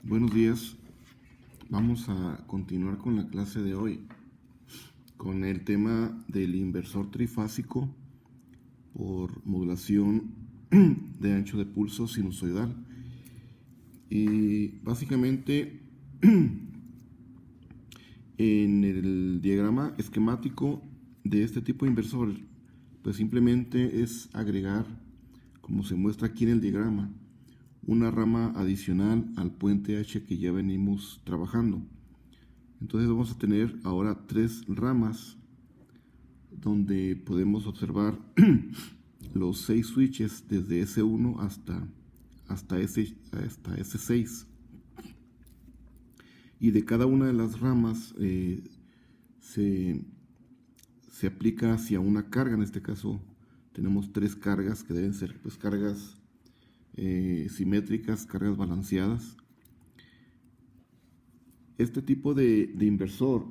Buenos días, vamos a continuar con la clase de hoy con el tema del inversor trifásico por modulación de ancho de pulso sinusoidal. Y básicamente en el diagrama esquemático de este tipo de inversor, pues simplemente es agregar, como se muestra aquí en el diagrama, una rama adicional al puente H que ya venimos trabajando. Entonces vamos a tener ahora tres ramas donde podemos observar los 6 switches desde S1 hasta S6. Y de cada una de las ramas se aplica hacia una carga. En este caso tenemos tres cargas que deben ser pues cargas simétricas, cargas balanceadas. Este tipo de inversor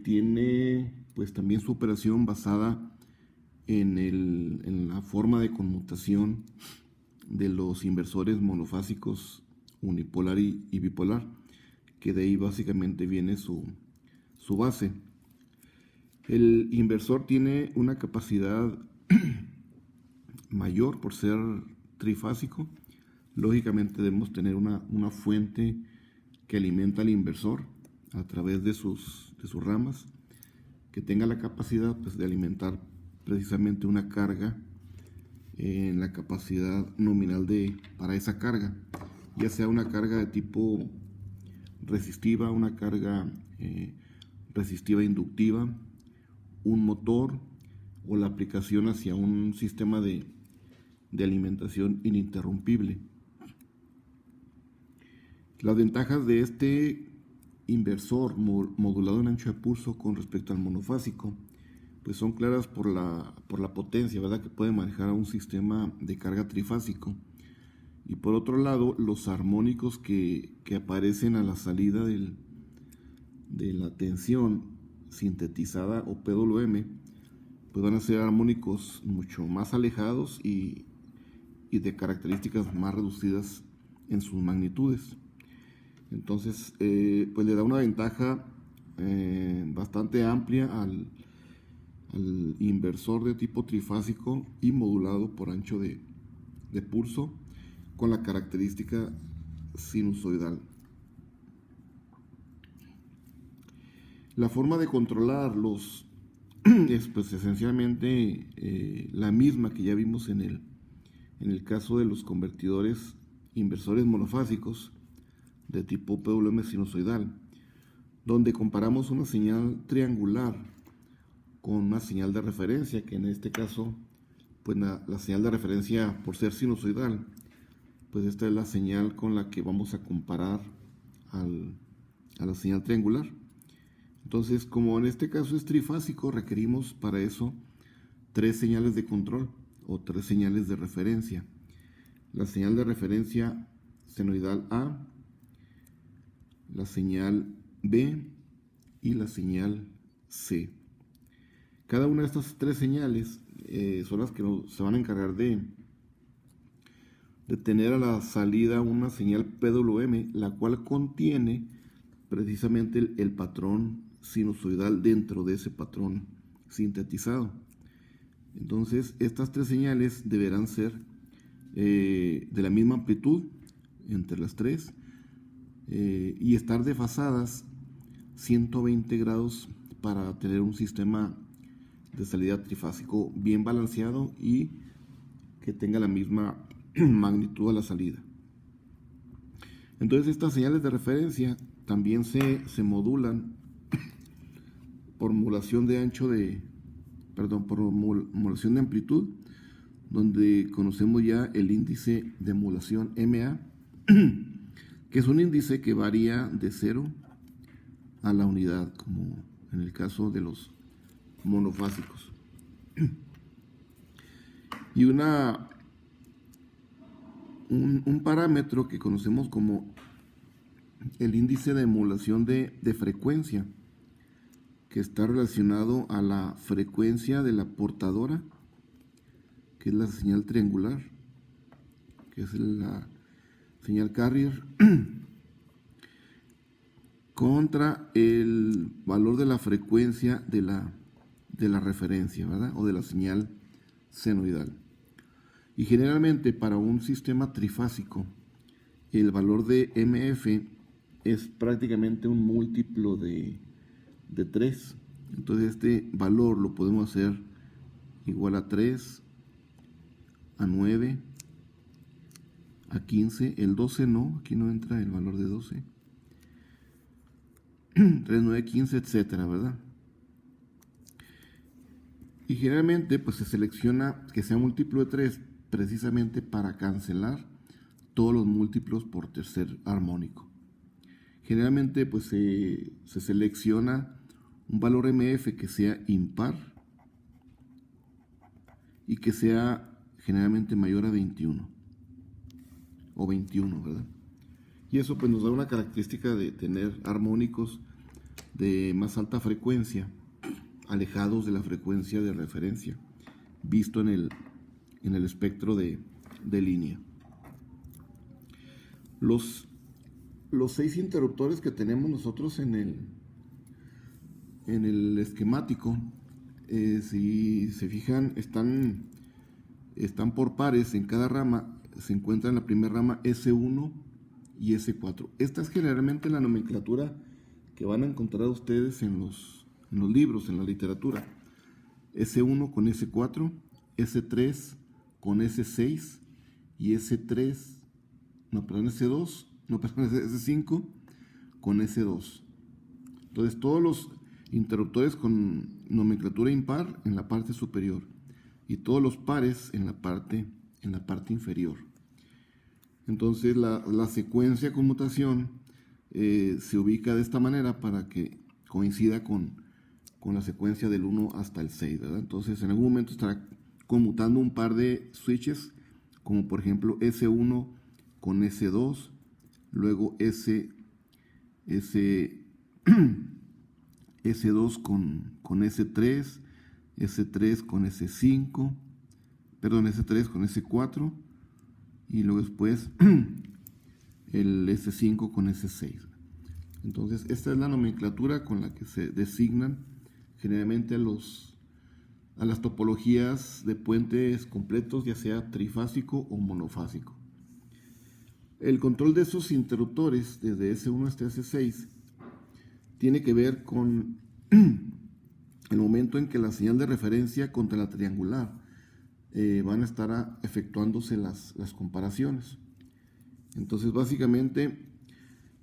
tiene pues también su operación basada en la forma de conmutación de los inversores monofásicos unipolar y bipolar, que de ahí básicamente viene su base. El inversor tiene una capacidad mayor por ser trifásico. Lógicamente debemos tener una fuente que alimenta al inversor a través de sus ramas, que tenga la capacidad pues, de alimentar precisamente una carga en la capacidad nominal para esa carga, ya sea una carga de tipo resistiva, una carga resistiva inductiva, un motor o la aplicación hacia un sistema de alimentación ininterrumpible. Las ventajas de este inversor modulado en ancho de pulso con respecto al monofásico pues son claras por la potencia, ¿verdad?, que puede manejar a un sistema de carga trifásico. Y por otro lado, los armónicos que aparecen a la salida de la tensión sintetizada o PWM pues van a ser armónicos mucho más alejados y de características más reducidas en sus magnitudes. Entonces, pues le da una ventaja bastante amplia al inversor de tipo trifásico y modulado por ancho de pulso con la característica sinusoidal. La forma de controlarlos es pues esencialmente la misma que ya vimos en el caso de los convertidores inversores monofásicos de tipo PWM sinusoidal, donde comparamos una señal triangular con una señal de referencia, que en este caso, pues la señal de referencia, por ser sinusoidal, pues esta es la señal con la que vamos a comparar a la señal triangular. Entonces, como en este caso es trifásico, requerimos para eso tres señales de control o tres señales de referencia. La señal de referencia senoidal A, la señal B y la señal C. Cada una de estas tres señales son las que se van a encargar de tener a la salida una señal PWM, la cual contiene precisamente el patrón sinusoidal dentro de ese patrón sintetizado. Entonces, estas tres señales deberán ser de la misma amplitud entre las tres y estar desfasadas 120 grados para tener un sistema de salida trifásico bien balanceado y que tenga la misma magnitud a la salida. Entonces estas señales de referencia también se modulan por modulación de por modulación de amplitud, donde conocemos ya el índice de modulación MA, que es un índice que varía de 0 a la unidad, como en el caso de los monofásicos. Y un parámetro que conocemos como el índice de modulación de frecuencia, que está relacionado a la frecuencia de la portadora, que es la señal triangular, que es la señal carrier, contra el valor de la frecuencia de la referencia, ¿verdad? O de la señal senoidal. Y generalmente para un sistema trifásico, el valor de MF es prácticamente un múltiplo de 3. Entonces este valor lo podemos hacer igual a 3, a 9, a 15. El 12 no, aquí no entra el valor de 12. 3, 9, 15, etcétera, ¿verdad? Y generalmente pues se selecciona que sea múltiplo de 3 precisamente para cancelar todos los múltiplos por tercer armónico. Generalmente pues se selecciona un valor MF que sea impar y que sea generalmente mayor a 21 o 21, ¿verdad? Y eso pues nos da una característica de tener armónicos de más alta frecuencia, alejados de la frecuencia de referencia, visto en el espectro de línea. Los 6 interruptores que tenemos nosotros en el esquemático, si se fijan, están por pares en cada rama. Se encuentra en la primera rama S1 y S4. Esta es generalmente la nomenclatura que van a encontrar ustedes en los libros, en la literatura. S1 con S4, S3 con S6 y S2, S5 con S2. Entonces todos los interruptores con nomenclatura impar en la parte superior y todos los pares en la parte inferior. Entonces la secuencia de conmutación se ubica de esta manera para que coincida con la secuencia del 1 hasta el 6, ¿verdad? Entonces en algún momento estará conmutando un par de switches, como por ejemplo S1 con S2, luego S2 con S3, S3 con S5, perdón, S3 con S4, y luego después el S5 con S6. Entonces esta es la nomenclatura con la que se designan generalmente a las topologías de puentes completos, ya sea trifásico o monofásico. El control de esos interruptores desde S1 hasta S6 tiene que ver con el momento en que la señal de referencia contra la triangular van a estar efectuándose las comparaciones. Entonces básicamente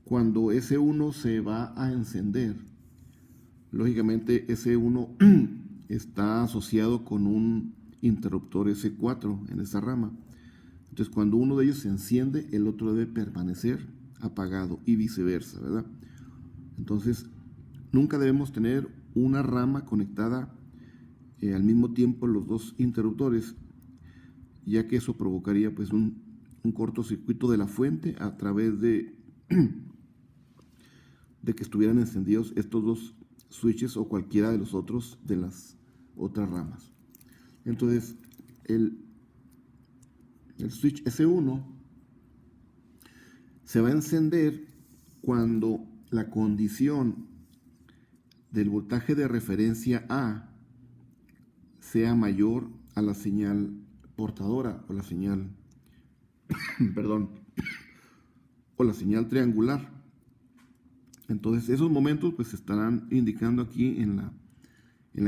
cuando S1 se va a encender, lógicamente S1 está asociado con un interruptor S4 en esa rama. Entonces cuando uno de ellos se enciende, el otro debe permanecer apagado y viceversa, ¿verdad? Entonces nunca debemos tener una rama conectada al mismo tiempo los dos interruptores, ya que eso provocaría pues un cortocircuito de la fuente a través de que estuvieran encendidos estos dos switches o cualquiera de los otros de las otras ramas. Entonces el switch S1 se va a encender cuando la condición del voltaje de referencia A sea mayor a la señal portadora o la señal o la señal triangular. Entonces esos momentos pues se estarán indicando aquí en la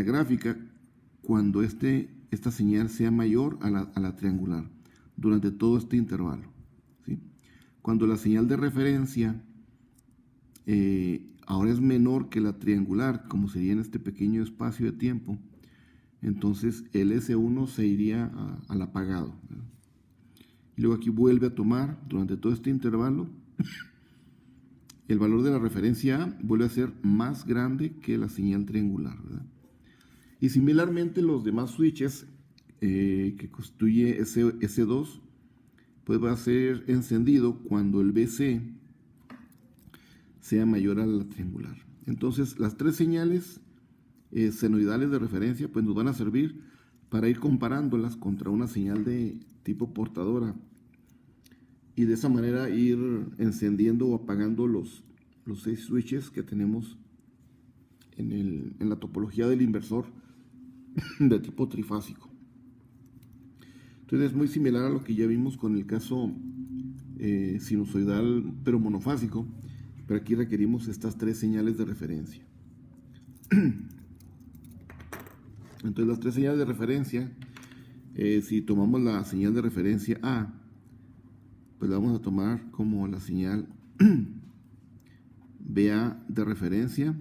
gráfica cuando esta señal sea mayor a la triangular durante todo este intervalo, ¿sí? Cuando la señal de referencia ahora es menor que la triangular, como sería en este pequeño espacio de tiempo, entonces el S1 se iría al apagado, ¿verdad? Y luego aquí vuelve a tomar durante todo este intervalo el valor de la referencia A vuelve a ser más grande que la señal triangular, ¿verdad? Y similarmente los demás switches que constituye S2 pues va a ser encendido cuando el BC sea mayor a la triangular. Entonces las tres señales senoidales de referencia pues nos van a servir para ir comparándolas contra una señal de tipo portadora y de esa manera ir encendiendo o apagando los los 6 switches que tenemos en la topología del inversor de tipo trifásico. Entonces es muy similar a lo que ya vimos con el caso sinusoidal pero monofásico, pero aquí requerimos estas 3 señales de referencia. Entonces las 3 señales de referencia, si tomamos la señal de referencia A, pues la vamos a tomar como la señal BA de referencia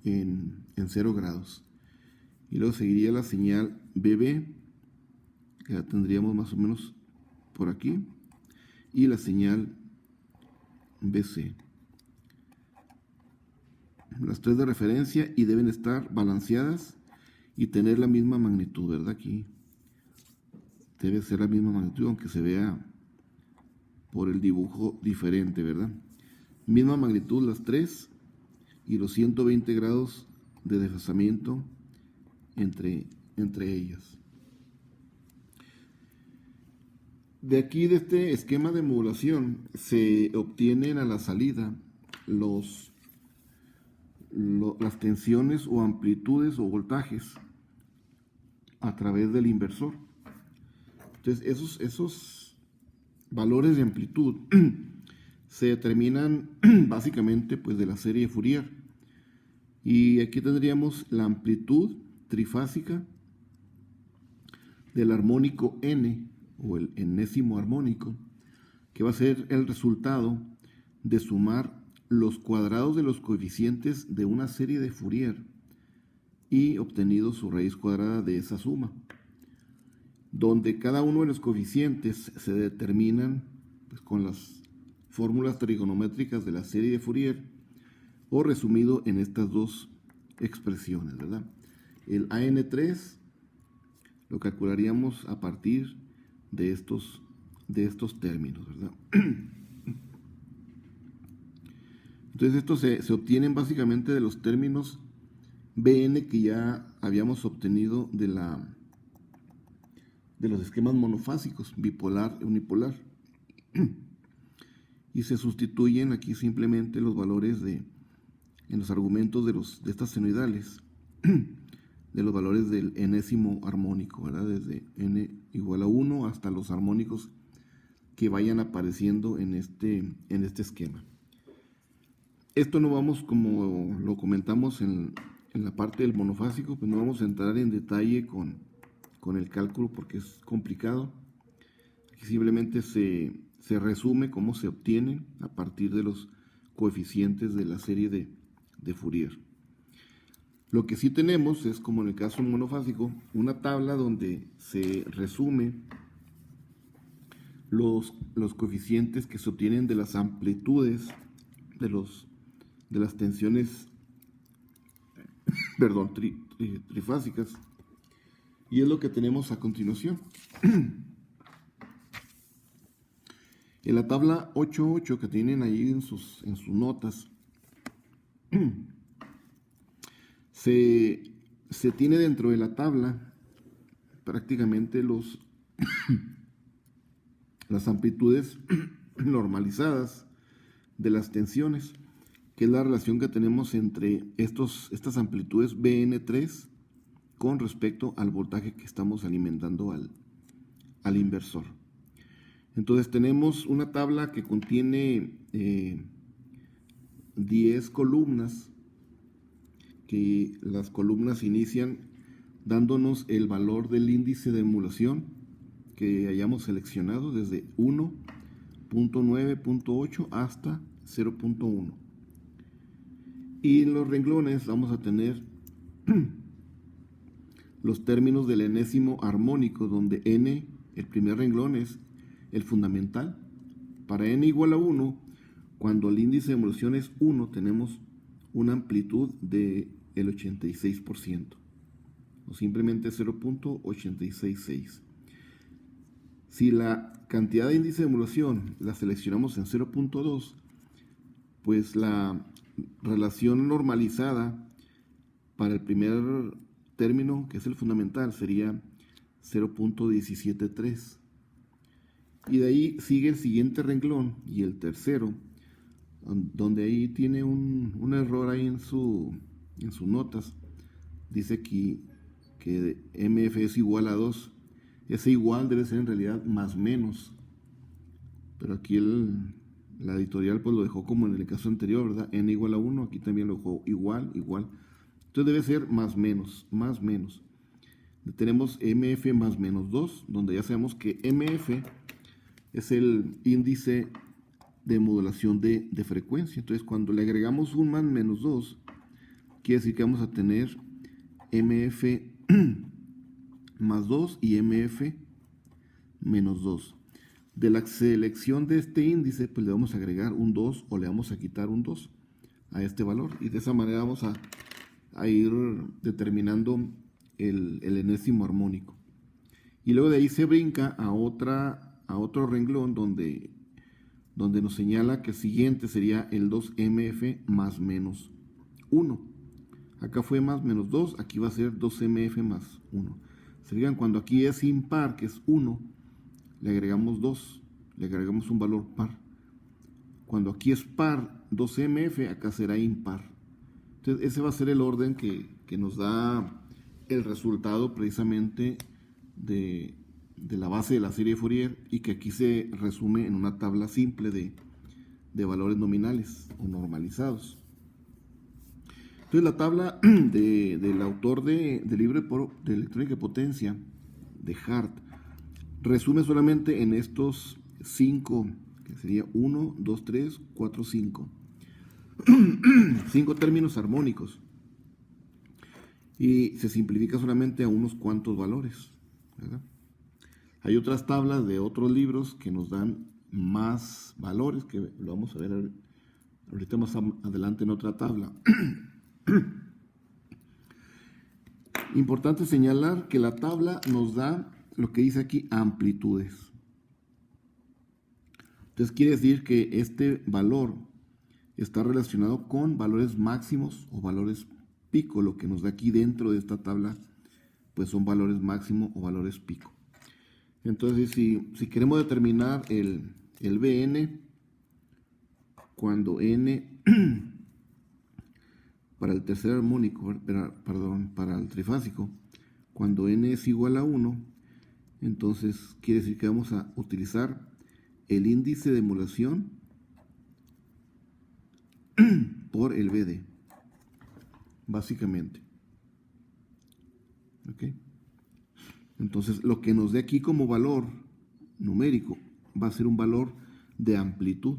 en 0 grados. Y luego seguiría la señal BB, que la tendríamos más o menos por aquí, y la señal BC. Las 3 de referencia, y deben estar balanceadas y tener la misma magnitud, ¿verdad? Aquí debe ser la misma magnitud, aunque se vea por el dibujo diferente, ¿verdad? Misma magnitud las 3 y los 120 grados de desfasamiento entre ellas. De aquí, de este esquema de modulación, se obtienen a la salida las tensiones o amplitudes o voltajes a través del inversor. Entonces, esos valores de amplitud se determinan básicamente pues de la serie de Fourier. Y aquí tendríamos la amplitud trifásica del armónico n, o el enésimo armónico, que va a ser el resultado de sumar los cuadrados de los coeficientes de una serie de Fourier y obtenido su raíz cuadrada de esa suma, donde cada uno de los coeficientes se determinan pues, con las fórmulas trigonométricas de la serie de Fourier, o resumido en estas 2 expresiones, ¿verdad? El AN3 lo calcularíamos a partir de estos términos, ¿verdad? Entonces estos se obtienen básicamente de los términos Bn que ya habíamos obtenido de los esquemas monofásicos, bipolar y unipolar. Y se sustituyen aquí simplemente los valores en los argumentos de estas senoidales, de los valores del enésimo armónico, ¿verdad? Desde n igual a 1 hasta los armónicos que vayan apareciendo en este esquema. Esto no vamos, como lo comentamos en la parte del monofásico, pues no vamos a entrar en detalle con el cálculo porque es complicado. Aquí simplemente se resume cómo se obtienen a partir de los coeficientes de la serie de Fourier. Lo que sí tenemos es, como en el caso monofásico, una tabla donde se resume los coeficientes que se obtienen de las amplitudes de las tensiones trifásicas, y es lo que tenemos a continuación. En la tabla 8.8 que tienen ahí en sus notas, se tiene dentro de la tabla prácticamente las amplitudes normalizadas de las tensiones, que es la relación que tenemos entre estas amplitudes BN3 con respecto al voltaje que estamos alimentando al inversor. Entonces tenemos una tabla que contiene 10 columnas, que las columnas inician dándonos el valor del índice de emulación que hayamos seleccionado desde 1.9.8 hasta 0.1. Y en los renglones vamos a tener los términos del enésimo armónico, donde n, el primer renglón, es el fundamental. Para n igual a 1, cuando el índice de emulación es 1, tenemos una amplitud del 86%, o simplemente 0.866. Si la cantidad de índice de emulación la seleccionamos en 0.2, pues la relación normalizada para el primer término, que es el fundamental, sería 0.173. Y de ahí sigue el siguiente renglón y el tercero donde ahí tiene un error ahí en sus notas. Dice aquí que MF es igual a 2. Ese igual debe ser en realidad más menos. Pero aquí la editorial pues lo dejó como en el caso anterior, ¿verdad? N igual a 1, aquí también lo dejó igual. Entonces debe ser más menos. Tenemos MF más menos 2, donde ya sabemos que MF es el índice de modulación de frecuencia. Entonces cuando le agregamos un más menos 2, quiere decir que vamos a tener MF más 2 y MF menos 2. De la selección de este índice, pues le vamos a agregar un 2 o le vamos a quitar un 2 a este valor. Y de esa manera vamos a ir determinando el enésimo armónico. Y luego de ahí se brinca a otro renglón donde nos señala que el siguiente sería el 2MF más menos 1. Acá fue más menos 2, aquí va a ser 2MF más 1. Se fijan, cuando aquí es impar, que es 1, le agregamos 2, le agregamos un valor par. Cuando aquí es par, 2MF, acá será impar. Entonces ese va a ser el orden que nos da el resultado precisamente de la base de la serie de Fourier, y que aquí se resume en una tabla simple de valores nominales o normalizados. Entonces la tabla del autor del libro de electrónica y potencia, de Hart, resume solamente en estos 5, que sería 1, 2, 3, 4, 5. 5 términos armónicos. Y se simplifica solamente a unos cuantos valores, ¿verdad? Hay otras tablas de otros libros que nos dan más valores, que lo vamos a ver ahorita más adelante en otra tabla. Importante señalar que la tabla nos da lo que dice aquí, amplitudes. Entonces quiere decir que este valor está relacionado con valores máximos o valores pico. Lo que nos da aquí dentro de esta tabla pues son valores máximo o valores pico. Entonces si queremos determinar el Bn, cuando n para el tercer armónico, perdón, para el trifásico, cuando n es igual a 1, entonces quiere decir que vamos a utilizar el índice de emulación por el BD, básicamente. ¿Ok? Entonces lo que nos dé aquí como valor numérico va a ser un valor de amplitud.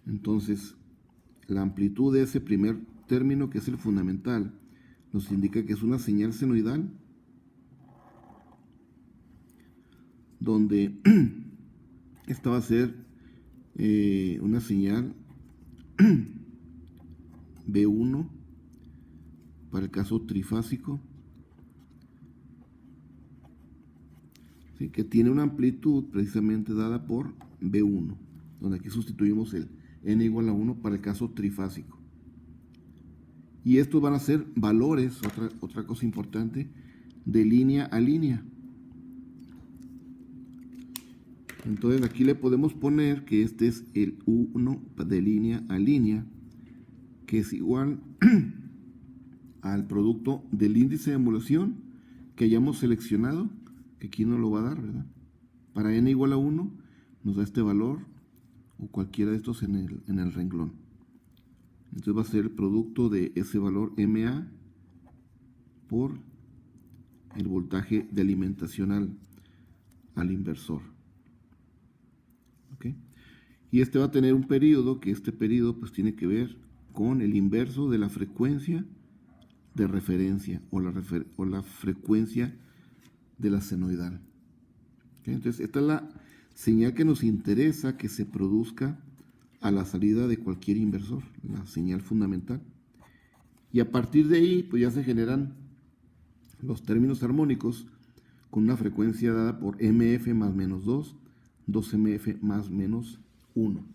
Entonces la amplitud de ese primer término, que es el fundamental, nos indica que es una señal senoidal donde esta va a ser una señal B1 para el caso trifásico, ¿sí? Que tiene una amplitud precisamente dada por B1, donde aquí sustituimos el n igual a 1 para el caso trifásico. Y estos van a ser valores, otra cosa importante, de línea a línea. Entonces aquí le podemos poner que este es el 1 de línea a línea, que es igual al producto del índice de emulación que hayamos seleccionado, que aquí nos lo va a dar, ¿verdad? Para n igual a 1 nos da este valor, o cualquiera de estos en el renglón. Entonces va a ser el producto de ese valor MA por el voltaje de alimentación al inversor. ¿Ok? Y este va a tener un periodo, que este periodo pues tiene que ver con el inverso de la frecuencia de referencia o la frecuencia de la senoidal. ¿Ok? Entonces esta es la señal que nos interesa que se produzca a la salida de cualquier inversor, la señal fundamental. Y a partir de ahí pues ya se generan los términos armónicos con una frecuencia dada por MF más menos 2, 2MF más menos 1.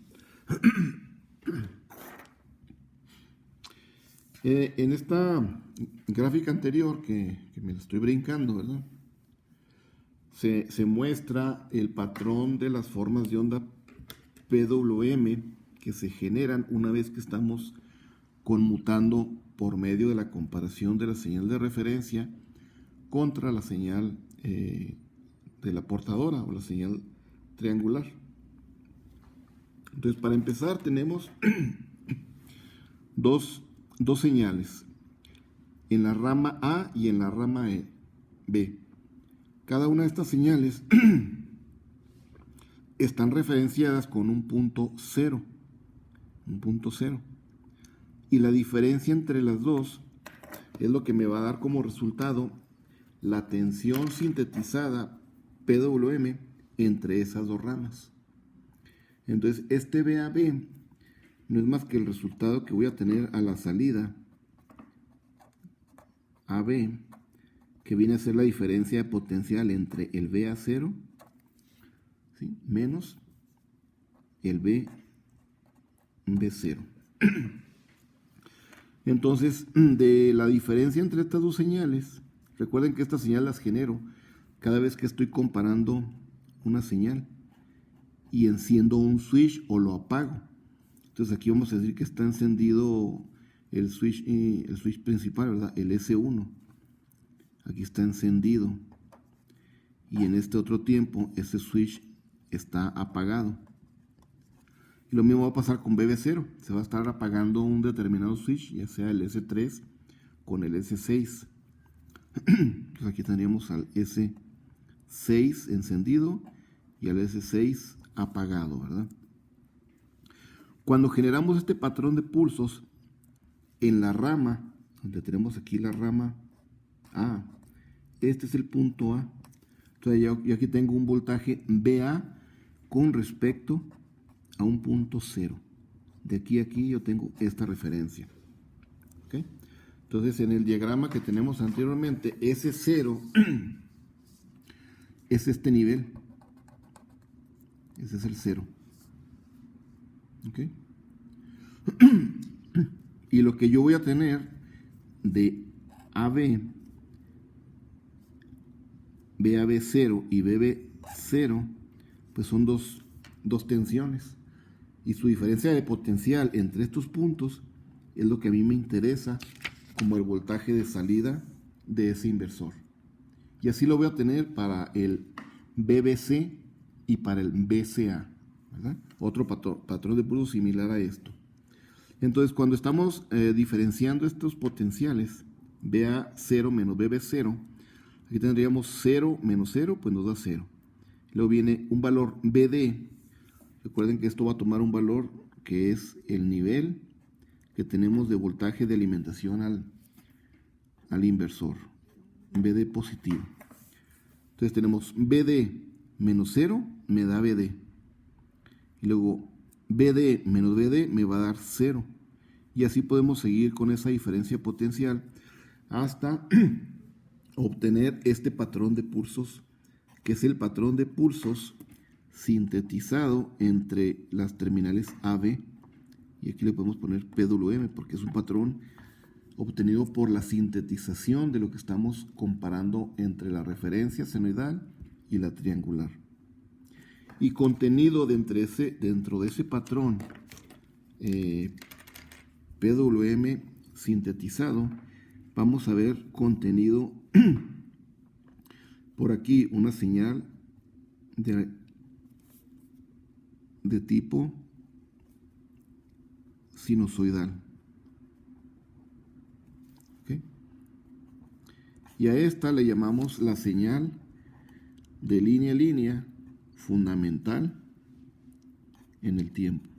En esta gráfica anterior, que me la estoy brincando, ¿verdad? Se muestra el patrón de las formas de onda PWM, que se generan una vez que estamos conmutando por medio de la comparación de la señal de referencia contra la señal de la portadora o la señal triangular. Entonces, para empezar, tenemos dos señales en la rama A y en la rama B. Cada una de estas señales están referenciadas con un punto cero. Y la diferencia entre las dos es lo que me va a dar como resultado la tensión sintetizada PWM entre esas dos ramas. Entonces, este VAB no es más que el resultado que voy a tener a la salida AB, que viene a ser la diferencia de potencial entre el VA0, ¿sí?, menos el B0. Entonces, de la diferencia entre estas dos señales, recuerden que estas señales las genero cada vez que estoy comparando una señal y enciendo un switch o lo apago. Entonces aquí vamos a decir que está encendido el switch principal, ¿verdad? El S1. Aquí está encendido. Y en este otro tiempo, ese switch está apagado. Y lo mismo va a pasar con BB0. Se va a estar apagando un determinado switch, ya sea el S3 con el S6. Entonces aquí tendríamos al S6 encendido y al S6 apagado, ¿verdad? Cuando generamos este patrón de pulsos en la rama, donde tenemos aquí la rama A, este es el punto A. Entonces yo aquí tengo un voltaje BA con respecto a un punto cero. De aquí a aquí yo tengo esta referencia. ¿Okay? Entonces en el diagrama que tenemos anteriormente, ese cero es este nivel. Ese es el cero. ¿Ok? Y lo que yo voy a tener de AB, BAB0 y BB0, pues son dos tensiones. Y su diferencia de potencial entre estos puntos es lo que a mí me interesa como el voltaje de salida de ese inversor. Y así lo voy a tener para el BBC y para el BCA, ¿verdad? Otro patrón de pulso similar a esto. Entonces, cuando estamos diferenciando estos potenciales, BA0 menos BB0, aquí tendríamos 0 menos 0, pues nos da 0. Luego viene un valor BD. Recuerden que esto va a tomar un valor que es el nivel que tenemos de voltaje de alimentación al inversor. BD positivo. Entonces tenemos BD menos 0 me da BD. Y luego BD menos BD me va a dar 0. Y así podemos seguir con esa diferencia potencial hasta obtener este patrón de pulsos, que es el patrón de pulsos sintetizado entre las terminales AB. Y aquí le podemos poner PWM porque es un patrón obtenido por la sintetización de lo que estamos comparando entre la referencia senoidal y la triangular. Y contenido dentro de ese patrón PWM sintetizado, vamos a ver contenido por aquí, una señal de tipo sinusoidal. ¿Okay? Y a esta le llamamos la señal de línea a línea fundamental en el tiempo.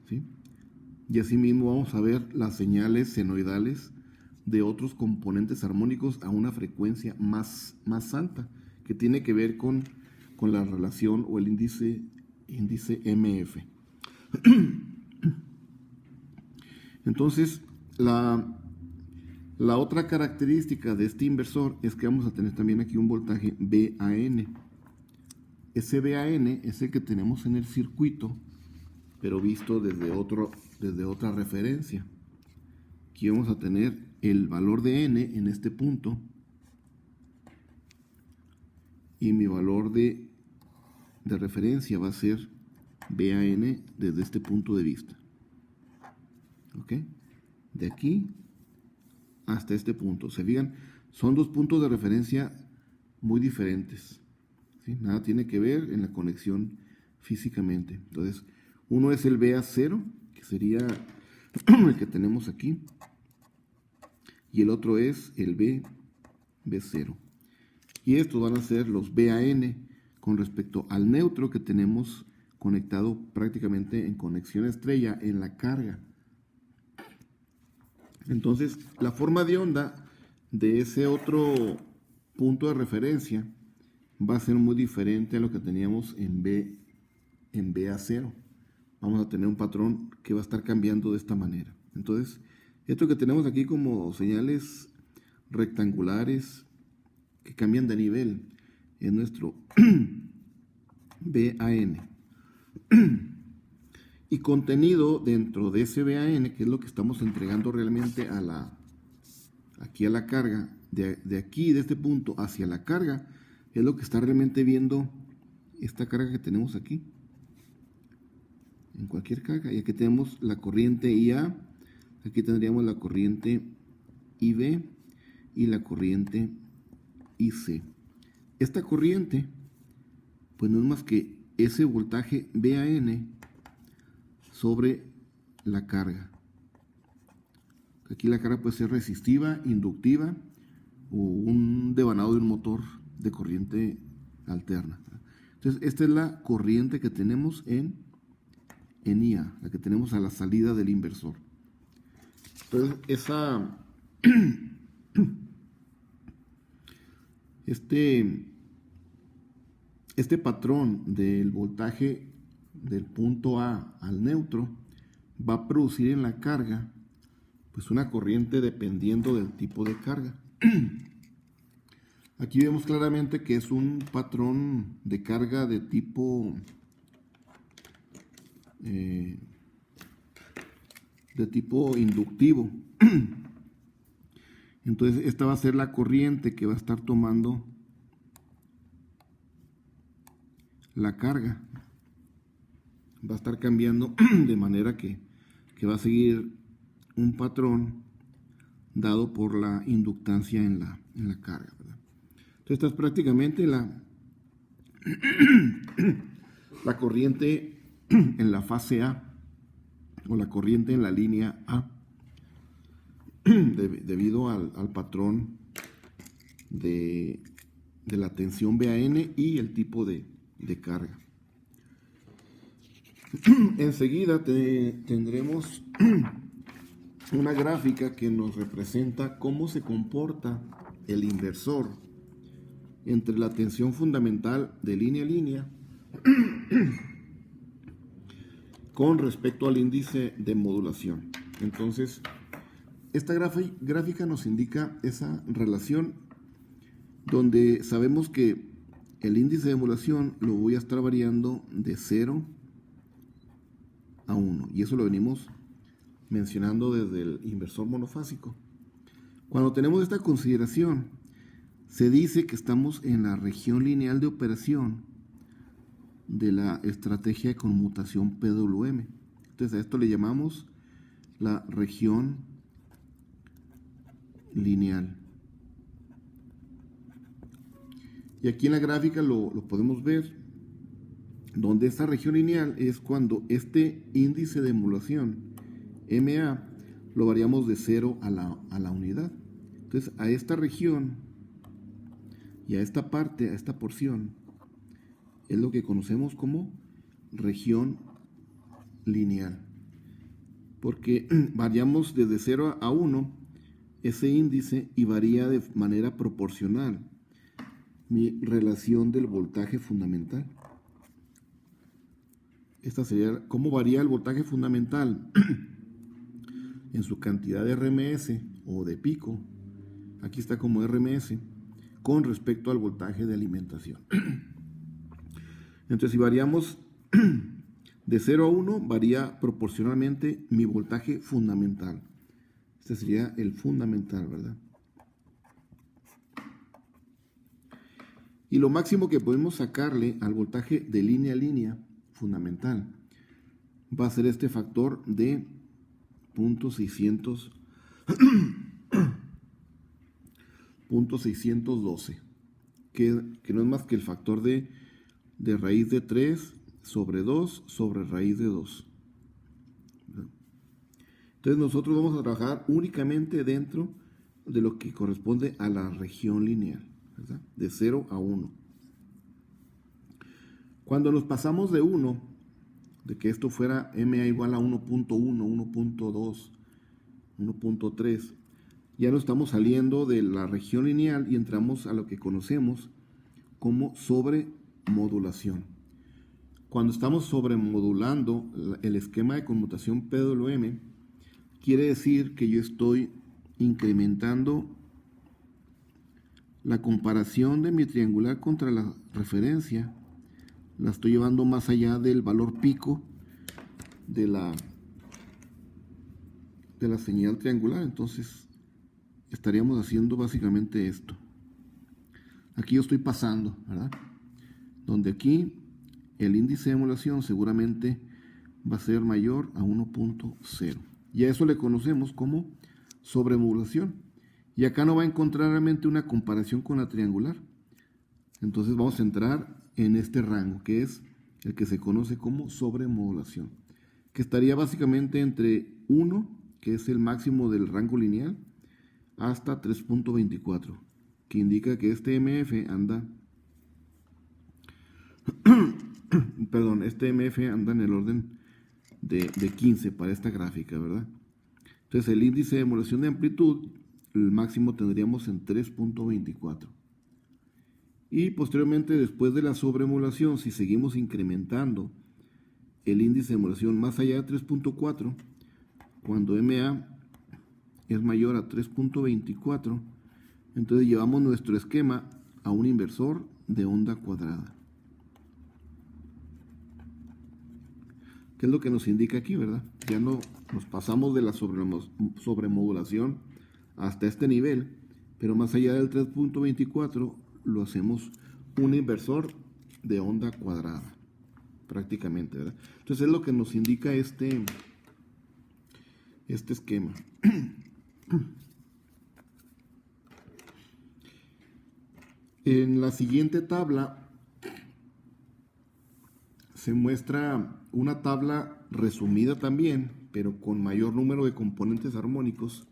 ¿Sí? Y asimismo vamos a ver las señales senoidales de otros componentes armónicos a una frecuencia más alta, que tiene que ver con la relación o el índice MF. Entonces, la otra característica de este inversor es que vamos a tener también aquí un voltaje BAN. Ese BAN es el que tenemos en el circuito, pero visto desde otra referencia. Aquí vamos a tener el valor de N en este punto y mi valor de referencia va a ser VAN desde este punto de vista. ¿Ok? De aquí hasta este punto. Se fijan, son dos puntos de referencia muy diferentes. ¿Sí? Nada tiene que ver en la conexión físicamente. Entonces, uno es el BA0, que sería el que tenemos aquí, y el otro es el B0. Y estos van a ser los BAN con respecto al neutro que tenemos conectado prácticamente en conexión estrella en la carga. Entonces, la forma de onda de ese otro punto de referencia va a ser muy diferente a lo que teníamos en BA0. Vamos a tener un patrón que va a estar cambiando de esta manera. Entonces, esto que tenemos aquí como señales rectangulares que cambian de nivel es nuestro BAN. Y contenido dentro de ese BAN, que es lo que estamos entregando realmente aquí a la carga, de aquí, de este punto hacia la carga, es lo que está realmente viendo esta carga que tenemos aquí. En cualquier carga. Y aquí tenemos la corriente IA, aquí tendríamos la corriente IB y la corriente IC. Esta corriente, pues no es más que ese voltaje BAN sobre la carga. Aquí la carga puede ser resistiva, inductiva o un devanado de un motor de corriente alterna. Entonces, esta es la corriente que tenemos en IA, la que tenemos a la salida del inversor. Entonces, este patrón del voltaje del punto A al neutro va a producir en la carga pues una corriente dependiendo del tipo de carga. Aquí vemos claramente que es un patrón de carga de tipo inductivo. Entonces esta va a ser la corriente que va a estar tomando la carga. Va a estar cambiando de manera que va a seguir un patrón dado por la inductancia en la carga, ¿verdad? Entonces esta es prácticamente la corriente en la fase A o la corriente en la línea A debido al patrón de la tensión BAN y el tipo de carga. Enseguida tendremos una gráfica que nos representa cómo se comporta el inversor entre la tensión fundamental de línea a línea con respecto al índice de modulación. Entonces, esta gráfica nos indica esa relación donde sabemos que el índice de modulación lo voy a estar variando de 0 a 1. Y eso lo venimos mencionando desde el inversor monofásico. Cuando tenemos esta consideración, se dice que estamos en la región lineal de operación de la estrategia de conmutación PWM. Entonces a esto le llamamos la región lineal. Y aquí en la gráfica lo podemos ver, donde esta región lineal es cuando este índice de modulación MA lo variamos de 0 a la unidad. Entonces a esta región y a esta parte, a esta porción, es lo que conocemos como región lineal. Porque variamos desde 0 a 1 ese índice y varía de manera proporcional mi relación del voltaje fundamental. Esta sería cómo varía el voltaje fundamental en su cantidad de RMS o de pico. Aquí está como RMS con respecto al voltaje de alimentación. Entonces, si variamos de 0 a 1, varía proporcionalmente mi voltaje fundamental. Este sería el fundamental, ¿verdad? Y lo máximo que podemos sacarle al voltaje de línea a línea fundamental va a ser este factor de 0.612, que no es más que el factor de raíz de 3 sobre 2 sobre raíz de 2. Entonces nosotros vamos a trabajar únicamente dentro de lo que corresponde a la región lineal, ¿verdad? De 0 a 1. Cuando nos pasamos de 1, de que esto fuera MA igual a 1.1, 1.2, 1.3, ya no estamos saliendo de la región lineal y entramos a lo que conocemos como sobremodulación. Cuando estamos sobremodulando el esquema de conmutación PWM, quiere decir que yo estoy incrementando la comparación de mi triangular contra la referencia, la estoy llevando más allá del valor pico de la señal triangular. Entonces estaríamos haciendo básicamente esto. Aquí yo estoy pasando, ¿verdad? Donde aquí el índice de emulación seguramente va a ser mayor a 1.0. Y a eso le conocemos como sobremodulación. Y acá no va a encontrar realmente una comparación con la triangular. Entonces vamos a entrar en este rango, que es el que se conoce como sobremodulación, que estaría básicamente entre 1, que es el máximo del rango lineal, hasta 3.24, que indica que este MF anda este MF anda en el orden de 15 para esta gráfica, ¿verdad? Entonces el índice de emulación de amplitud, el máximo tendríamos en 3.24. Y posteriormente, después de la sobremodulación, si seguimos incrementando el índice de emulación más allá de 3.4, cuando MA es mayor a 3.24, entonces llevamos nuestro esquema a un inversor de onda cuadrada. ¿Qué es lo que nos indica aquí, verdad? Ya no nos pasamos de la sobremodulación hasta este nivel, pero más allá del 3.24 lo hacemos un inversor de onda cuadrada, prácticamente, ¿verdad? Entonces es lo que nos indica este esquema. En la siguiente tabla se muestra una tabla resumida también, pero con mayor número de componentes armónicos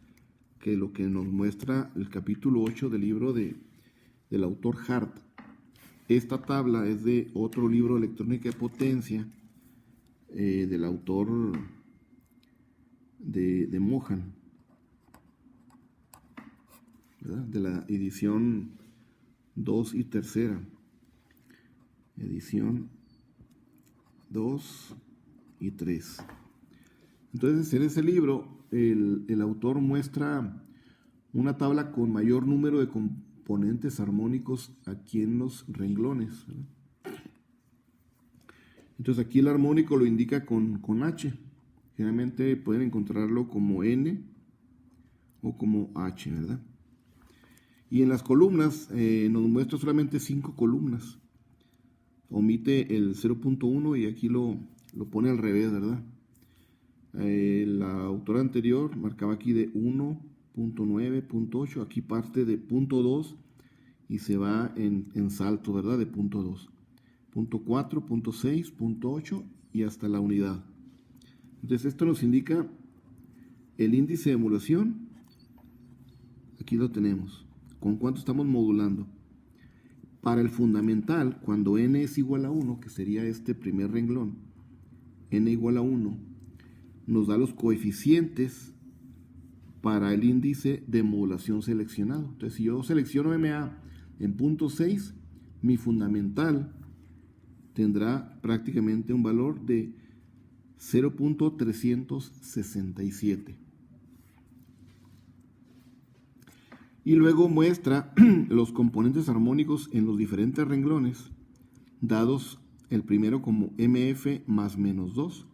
que lo que nos muestra el capítulo 8 del libro del autor Hart. Esta tabla es de otro libro, Electrónica de Potencia, del autor de Mohan, ¿verdad? De la edición 2 y tercera. Edición 2 y 3. Entonces, en ese libro, el autor muestra una tabla con mayor número de componentes armónicos aquí en los renglones, ¿verdad? Entonces, aquí el armónico lo indica con H. Generalmente pueden encontrarlo como N o como H, ¿verdad? Y en las columnas nos muestra solamente 5 columnas. Omite el 0.1 y aquí lo pone al revés, ¿verdad? La autora anterior marcaba aquí de 1.9.8, aquí parte de punto 2 y se va en salto, ¿verdad? De punto 2. Punto 4, punto 6, punto 8 y hasta la unidad. Entonces esto nos indica el índice de emulación. Aquí lo tenemos. ¿Con cuánto estamos modulando? Para el fundamental, cuando n es igual a 1, que sería este primer renglón, n igual a 1, nos da los coeficientes para el índice de modulación seleccionado. Entonces, si yo selecciono MA en punto 6, mi fundamental tendrá prácticamente un valor de 0.367. Y luego muestra los componentes armónicos en los diferentes renglones, dados el primero como MF más menos 2,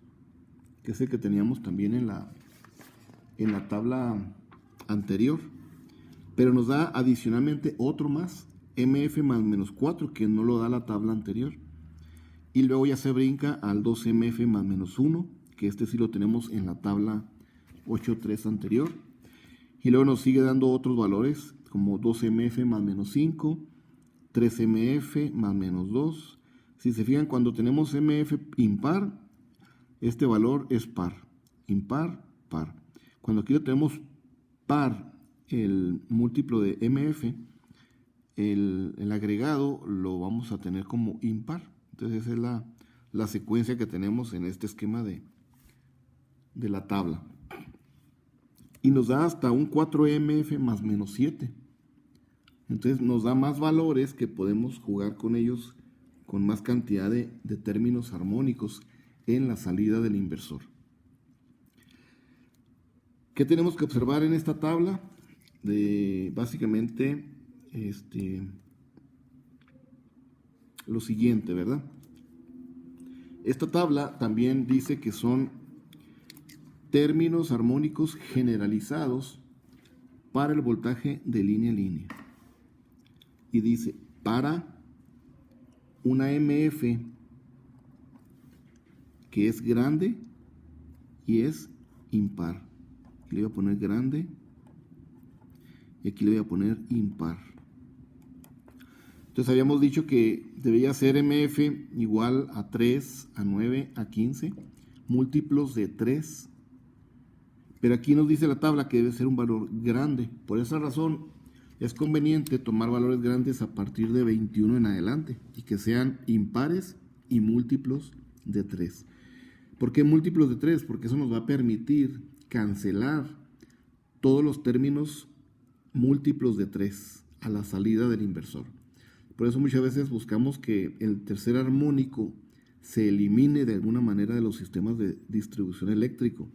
que es el que teníamos también en la tabla anterior. Pero nos da adicionalmente otro más, MF más menos 4, que no lo da la tabla anterior. Y luego ya se brinca al 2MF más menos 1, que este sí lo tenemos en la tabla 8.3 anterior. Y luego nos sigue dando otros valores como 2mf más menos 5, 3mf más menos 2. Si se fijan, cuando tenemos mf impar, este valor es par. Impar, par. Cuando aquí lo tenemos par, el múltiplo de mf, el agregado lo vamos a tener como impar. Entonces esa es la secuencia que tenemos en este esquema de la tabla. Y nos da hasta un 4mf más menos 7. Entonces nos da más valores que podemos jugar con ellos con más cantidad de términos armónicos en la salida del inversor. ¿Qué tenemos que observar en esta tabla? Básicamente lo siguiente, ¿verdad? Esta tabla también dice que son términos armónicos generalizados para el voltaje de línea a línea. Y dice, para una MF que es grande y es impar. Aquí le voy a poner grande y aquí le voy a poner impar. Entonces habíamos dicho que debería ser MF igual a 3, a 9, a 15, múltiplos de 3. Pero aquí nos dice la tabla que debe ser un valor grande. Por esa razón es conveniente tomar valores grandes a partir de 21 en adelante y que sean impares y múltiplos de 3. ¿Por qué múltiplos de 3? Porque eso nos va a permitir cancelar todos los términos múltiplos de 3 a la salida del inversor. Por eso muchas veces buscamos que el tercer armónico se elimine de alguna manera de los sistemas de distribución eléctrico.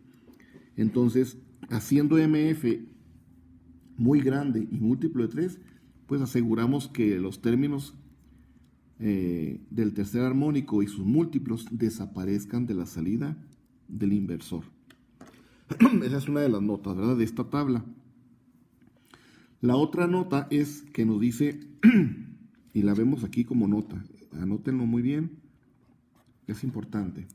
Entonces, haciendo MF muy grande y múltiplo de 3, pues aseguramos que los términos del tercer armónico y sus múltiplos desaparezcan de la salida del inversor. Esa es una de las notas, ¿verdad?, de esta tabla. La otra nota es que nos dice, y la vemos aquí como nota, anótenlo muy bien, es importante.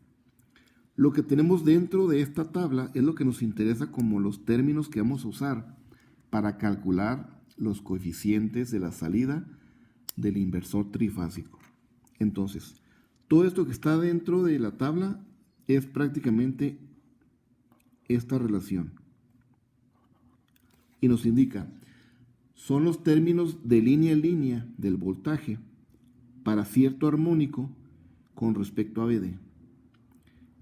Lo que tenemos dentro de esta tabla es lo que nos interesa como los términos que vamos a usar para calcular los coeficientes de la salida del inversor trifásico. Entonces, todo esto que está dentro de la tabla es prácticamente esta relación. Y nos indica, son los términos de línea a línea del voltaje para cierto armónico con respecto a BD.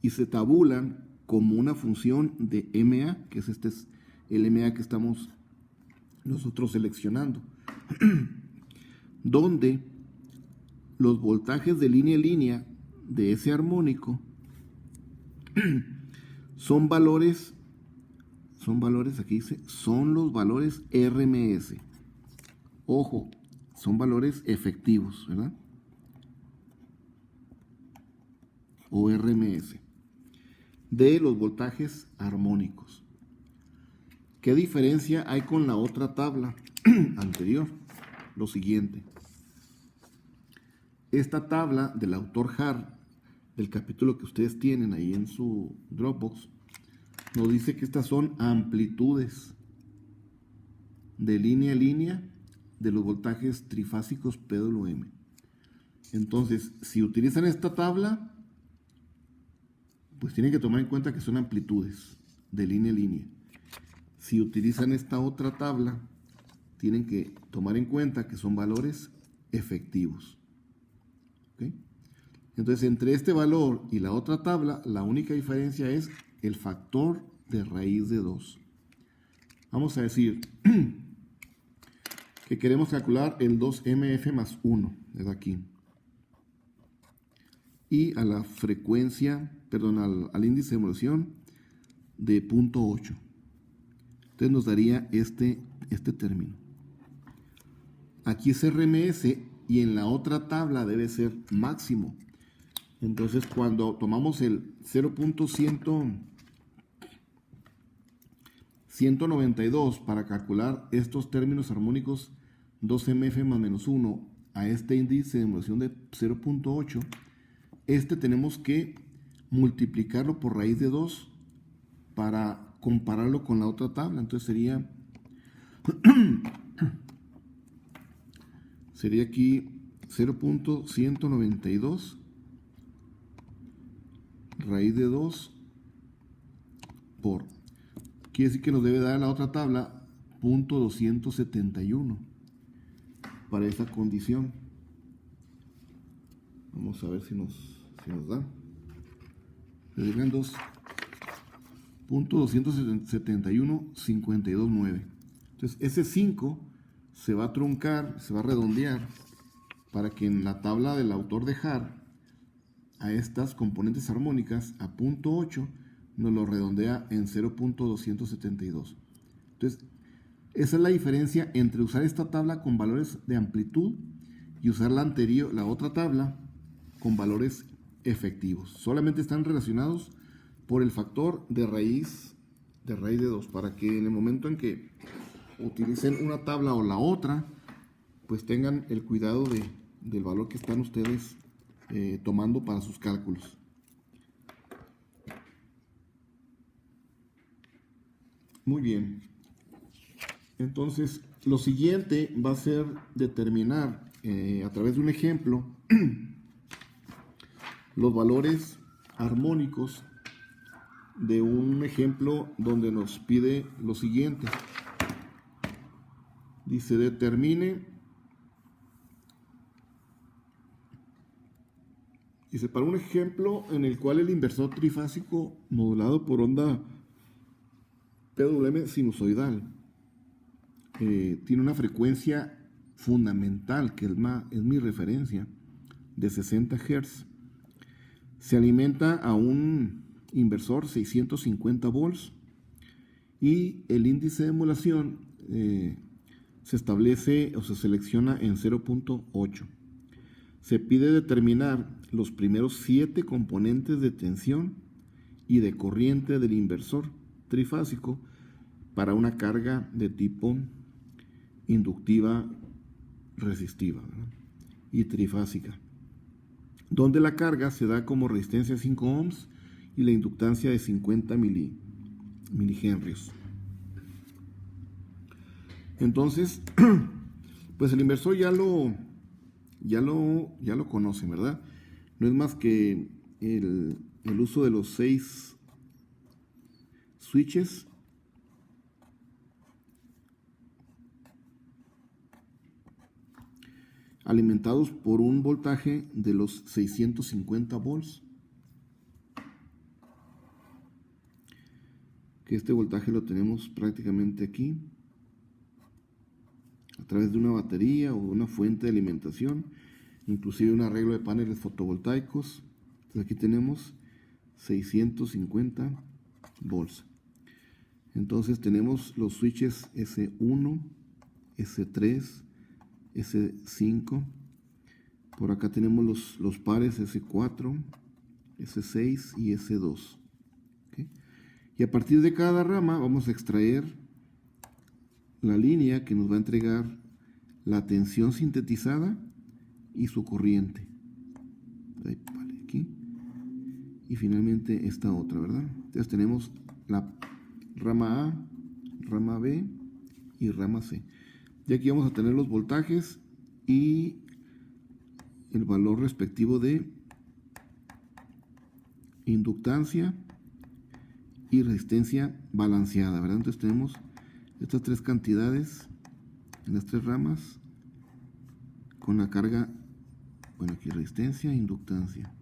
Y se tabulan como una función de MA, que es el MA que estamos nosotros seleccionando, donde los voltajes de línea a línea de ese armónico son valores, aquí dice, son los valores RMS. Ojo, son valores efectivos, ¿verdad? O RMS, de los voltajes armónicos. ¿Qué diferencia hay con la otra tabla anterior? Lo siguiente. Esta tabla del autor Har, del capítulo que ustedes tienen ahí en su Dropbox, nos dice que estas son amplitudes de línea a línea de los voltajes trifásicos PWM. Entonces, si utilizan esta tabla, pues tienen que tomar en cuenta que son amplitudes de línea a línea. Si utilizan esta otra tabla, tienen que tomar en cuenta que son valores efectivos. ¿Okay? Entonces, entre este valor y la otra tabla, la única diferencia es el factor de raíz de 2. Vamos a decir que queremos calcular el 2mf más 1, es aquí. Y a la frecuencia, al índice de evolución de 0.8. Entonces nos daría este término. Aquí es RMS y en la otra tabla debe ser máximo. Entonces cuando tomamos el 0.192 para calcular estos términos armónicos 2mf más menos 1 a este índice de evolución de 0.8, tenemos que multiplicarlo por raíz de 2 para compararlo con la otra tabla. Entonces sería aquí 0.192 raíz de 2 por, quiere decir que nos debe dar la otra tabla 0.271 para esa condición. Vamos a ver si nos da. Le deben 2.271.529. Entonces ese 5 se va a truncar, se va a redondear para que en la tabla del autor dejar a estas componentes armónicas a 0.8 nos lo redondea en 0.272. Entonces esa es la diferencia entre usar esta tabla con valores de amplitud y usar la anterior, la otra tabla, con valores efectivos. Solamente están relacionados por el factor de raíz de 2, para que en el momento en que utilicen una tabla o la otra, pues tengan el cuidado del valor que están ustedes tomando para sus cálculos. Muy bien. Entonces, lo siguiente va a ser determinar a través de un ejemplo los valores armónicos de un ejemplo donde nos pide lo siguiente. Dice, determine, dice, para un ejemplo en el cual el inversor trifásico modulado por onda PWM sinusoidal tiene una frecuencia fundamental, que es mi referencia, de 60 Hz. Se alimenta a un inversor 650 volts y el índice de emulación se establece o se selecciona en 0.8. Se pide determinar los primeros 7 componentes de tensión y de corriente del inversor trifásico para una carga de tipo inductiva resistiva, ¿verdad? Y trifásica, donde la carga se da como resistencia de 5 ohms y la inductancia de 50 milihenrios. Entonces, pues el inversor ya lo conocen, ¿verdad? No es más que el uso de los 6 switches alimentados por un voltaje de los 650 volts, que este voltaje lo tenemos prácticamente aquí, a través de una batería o una fuente de alimentación, inclusive un arreglo de paneles fotovoltaicos. Entonces aquí tenemos 650 volts. Entonces tenemos los switches S1, S3, S5. Por acá tenemos los pares S4, S6 y S2. ¿Okay? Y a partir de cada rama vamos a extraer la línea que nos va a entregar la tensión sintetizada y su corriente. Ahí, vale, aquí. Y finalmente esta otra, ¿verdad? Entonces tenemos la rama A, rama B y rama C. Y aquí vamos a tener los voltajes y el valor respectivo de inductancia y resistencia balanceada, ¿verdad? Entonces tenemos estas 3 cantidades en las 3 ramas con la carga, bueno, aquí resistencia e inductancia,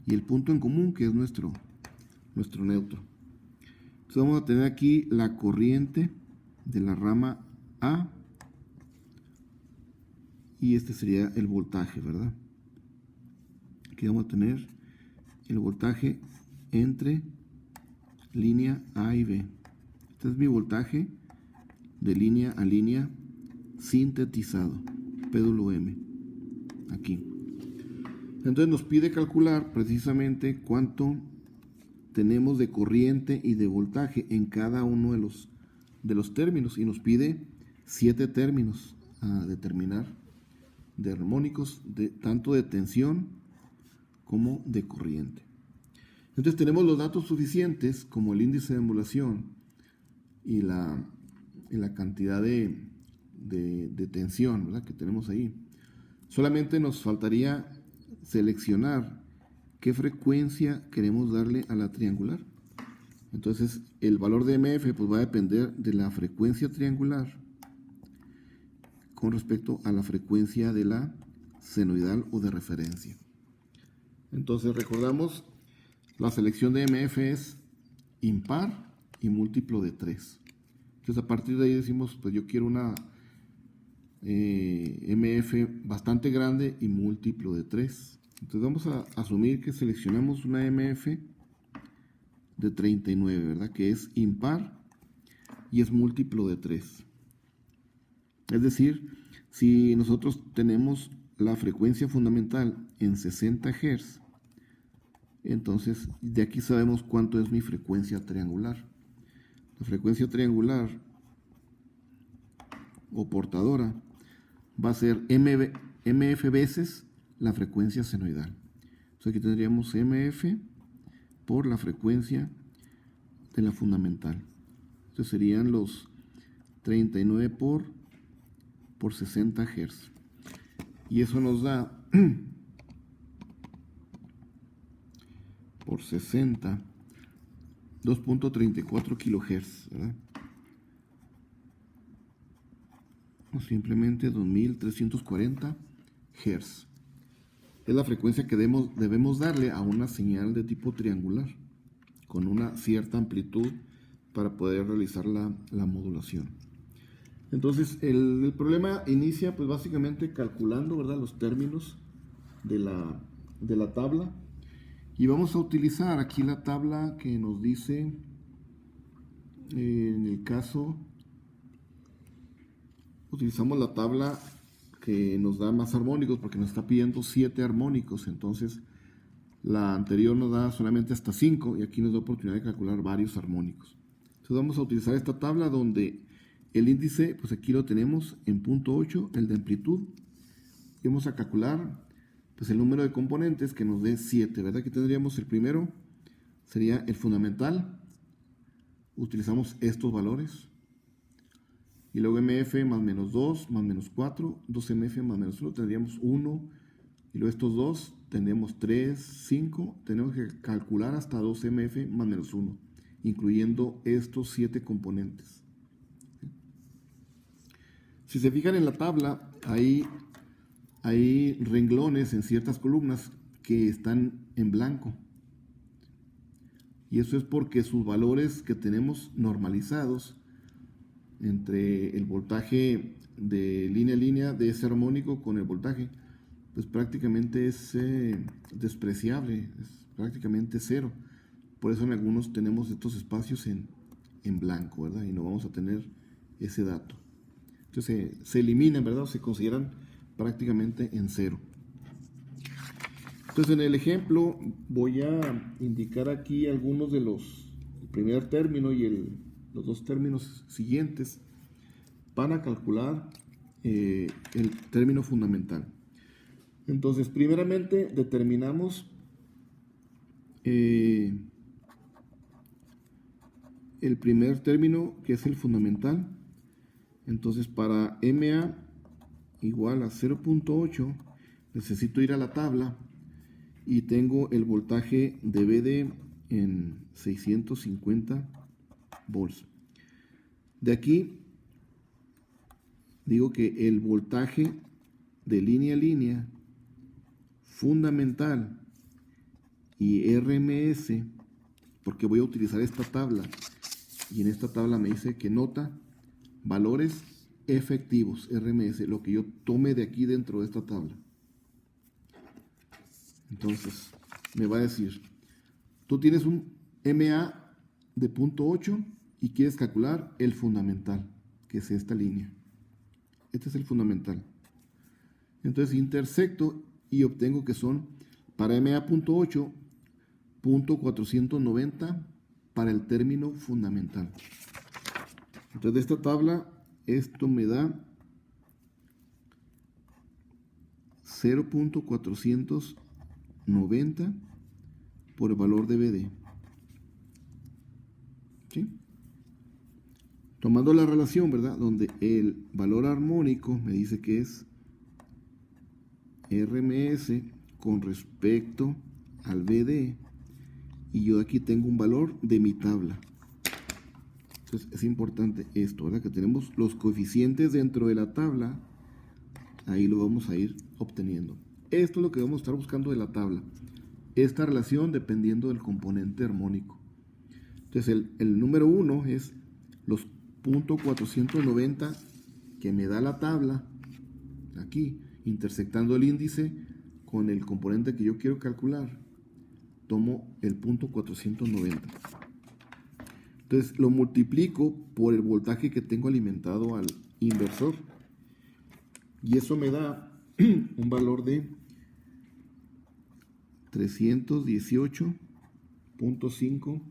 y el punto en común, que es nuestro neutro. Entonces vamos a tener aquí la corriente de la rama A y este sería el voltaje, ¿verdad? Aquí vamos a tener el voltaje entre línea A y B. Este es mi voltaje de línea a línea sintetizado, PWM, aquí. Entonces nos pide calcular precisamente cuánto tenemos de corriente y de voltaje en cada uno de los términos, y nos pide 7 términos a determinar de armónicos, tanto de tensión como de corriente. Entonces tenemos los datos suficientes como el índice de emulación y la cantidad de tensión, ¿verdad?, que tenemos ahí. Solamente nos faltaría seleccionar qué frecuencia queremos darle a la triangular. Entonces el valor de MF pues va a depender de la frecuencia triangular con respecto a la frecuencia de la senoidal o de referencia. Entonces recordamos, la selección de MF es impar y múltiplo de 3. Entonces a partir de ahí decimos, pues yo quiero una MF bastante grande y múltiplo de 3. Entonces vamos a asumir que seleccionamos una MF de 39, ¿verdad?, que es impar y es múltiplo de 3. Es decir, si nosotros tenemos la frecuencia fundamental en 60 Hz, entonces de aquí sabemos cuánto es mi frecuencia triangular. La frecuencia triangular o portadora va a ser MF veces la frecuencia senoidal. Entonces aquí tendríamos MF por la frecuencia de la fundamental. Entonces serían los 39 por 60 Hz. Y eso nos da por 60 2.34 kHz, ¿verdad? O simplemente 2340 Hz. Es la frecuencia que debemos darle a una señal de tipo triangular con una cierta amplitud para poder realizar la modulación. Entonces el problema inicia pues básicamente calculando, ¿verdad?, los términos de la tabla, y vamos a utilizar aquí la tabla que nos dice, en el caso utilizamos la tabla que nos da más armónicos porque nos está pidiendo 7 armónicos. Entonces la anterior nos da solamente hasta 5 y aquí nos da oportunidad de calcular varios armónicos. Entonces vamos a utilizar esta tabla donde el índice, pues aquí lo tenemos en 0.8, el de amplitud, y vamos a calcular pues el número de componentes que nos dé 7, ¿verdad? Aquí tendríamos el primero, sería el fundamental, utilizamos estos valores, y luego MF más menos 2, más menos 4, 2MF más menos 1, tendríamos 1, y luego estos dos tendríamos 3, 5, tenemos que calcular hasta 2MF más menos 1, incluyendo estos 7 componentes. Si se fijan en la tabla, hay renglones en ciertas columnas que están en blanco. Y eso es porque sus valores que tenemos normalizados entre el voltaje de línea a línea de ese armónico con el voltaje, pues prácticamente es despreciable, es prácticamente cero. Por eso en algunos tenemos estos espacios en blanco, ¿verdad? Y no vamos a tener ese dato. Entonces se eliminan, ¿verdad? O se consideran prácticamente en cero. Entonces en el ejemplo voy a indicar aquí algunos de el primer término y los dos términos siguientes para calcular el término fundamental. Entonces primeramente determinamos el primer término, que es el fundamental. Entonces para MA igual a 0.8 necesito ir a la tabla y tengo el voltaje de BD en 650 volts. De aquí digo que el voltaje de línea a línea fundamental y RMS, porque voy a utilizar esta tabla, y en esta tabla me dice que nota valores efectivos, RMS, lo que yo tome de aquí dentro de esta tabla. Entonces me va a decir, tú tienes un MA de 0.8 y quieres calcular el fundamental, que es esta línea. Este es el fundamental. Entonces intersecto y obtengo que son para MA 0.8, 0.490 para el término fundamental. Entonces de esta tabla esto me da 0.490 por el valor de BD. ¿Sí? Tomando la relación, ¿verdad? Donde el valor armónico me dice que es RMS con respecto al BD, y yo aquí tengo un valor de mi tabla. Entonces es importante esto, ¿verdad? Que tenemos los coeficientes dentro de la tabla, ahí lo vamos a ir obteniendo. Esto es lo que vamos a estar buscando de la tabla, esta relación dependiendo del componente armónico. Entonces el número 1 es los .490 que me da la tabla, aquí, intersectando el índice con el componente que yo quiero calcular. Tomo el .490. Entonces lo multiplico por el voltaje que tengo alimentado al inversor. Y eso me da un valor de 318.5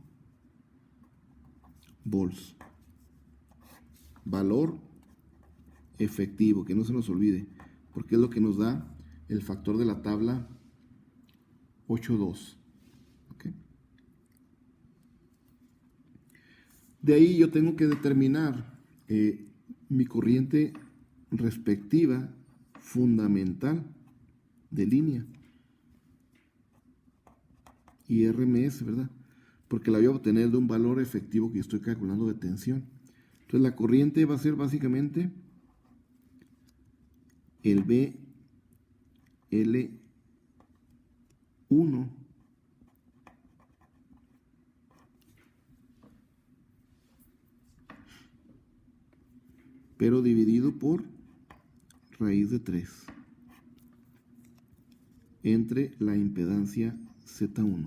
volts. Valor efectivo, que no se nos olvide, porque es lo que nos da el factor de la tabla 8.2. ¿Okay? De ahí yo tengo que determinar mi corriente respectiva fundamental de línea y RMS, ¿verdad? Porque la voy a obtener de un valor efectivo que estoy calculando de tensión. Entonces la corriente va a ser básicamente el BL1 pero dividido por raíz de 3 entre la impedancia Z1.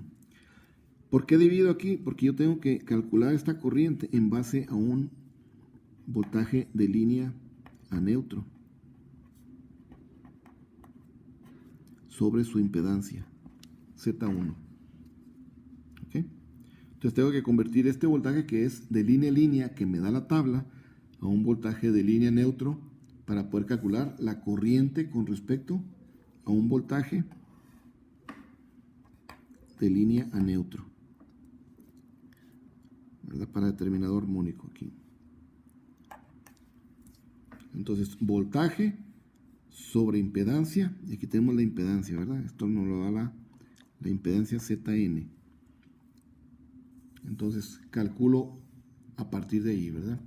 ¿Por qué divido aquí? Porque yo tengo que calcular esta corriente en base a un voltaje de línea a neutro sobre su impedancia Z1. ¿Okay? Entonces tengo que convertir este voltaje que es de línea a línea que me da la tabla a un voltaje de línea neutro para poder calcular la corriente con respecto a un voltaje de línea a neutro, ¿verdad? Para determinado armónico aquí. Entonces, voltaje sobre impedancia, y aquí tenemos la impedancia, ¿verdad? Esto nos lo da la impedancia ZN. Entonces, calculo a partir de ahí, ¿verdad?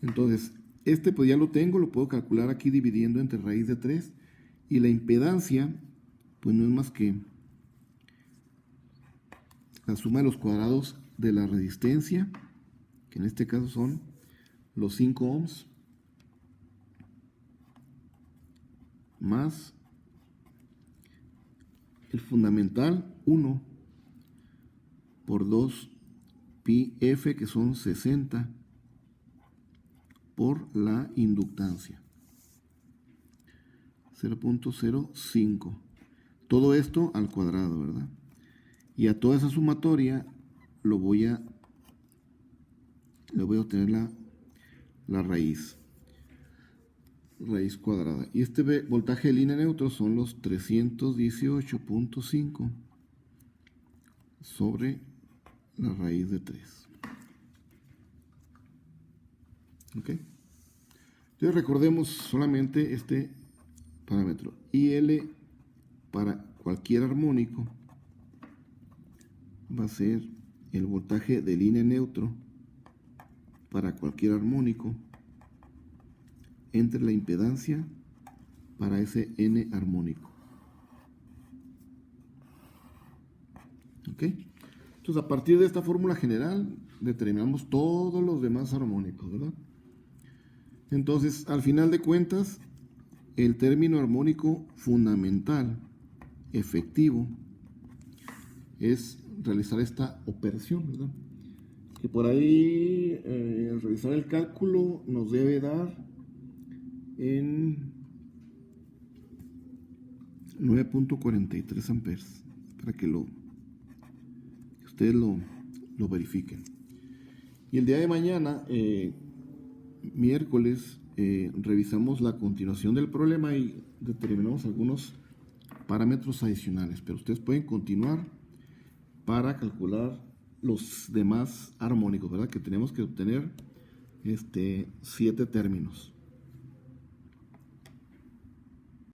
Entonces, este pues ya lo tengo, lo puedo calcular aquí dividiendo entre raíz de 3, y la impedancia, pues no es más que la suma de los cuadrados de la resistencia, que en este caso son los 5 ohms, más el fundamental 1 por 2 pi f, que son 60, por la inductancia 0.05. Todo esto al cuadrado, ¿verdad? Y a toda esa sumatoria le voy a obtener la raíz cuadrada. Y este voltaje de línea neutro son los 318.5 sobre la raíz de 3. ¿Ok? Entonces recordemos solamente este parámetro. IL para cualquier armónico va a ser el voltaje de línea neutro para cualquier armónico entre la impedancia para ese N armónico. ¿Ok? Entonces, a partir de esta fórmula general, determinamos todos los demás armónicos, ¿verdad? Entonces, al final de cuentas, el término armónico fundamental efectivo es realizar esta operación, ¿verdad? Que por ahí, al realizar el cálculo, nos debe dar en 9.43 amperes, para que ustedes lo verifiquen. Y el día de mañana, miércoles, revisamos la continuación del problema y determinamos algunos parámetros adicionales, pero ustedes pueden continuar para calcular los demás armónicos, ¿verdad? Que tenemos que obtener 7 términos.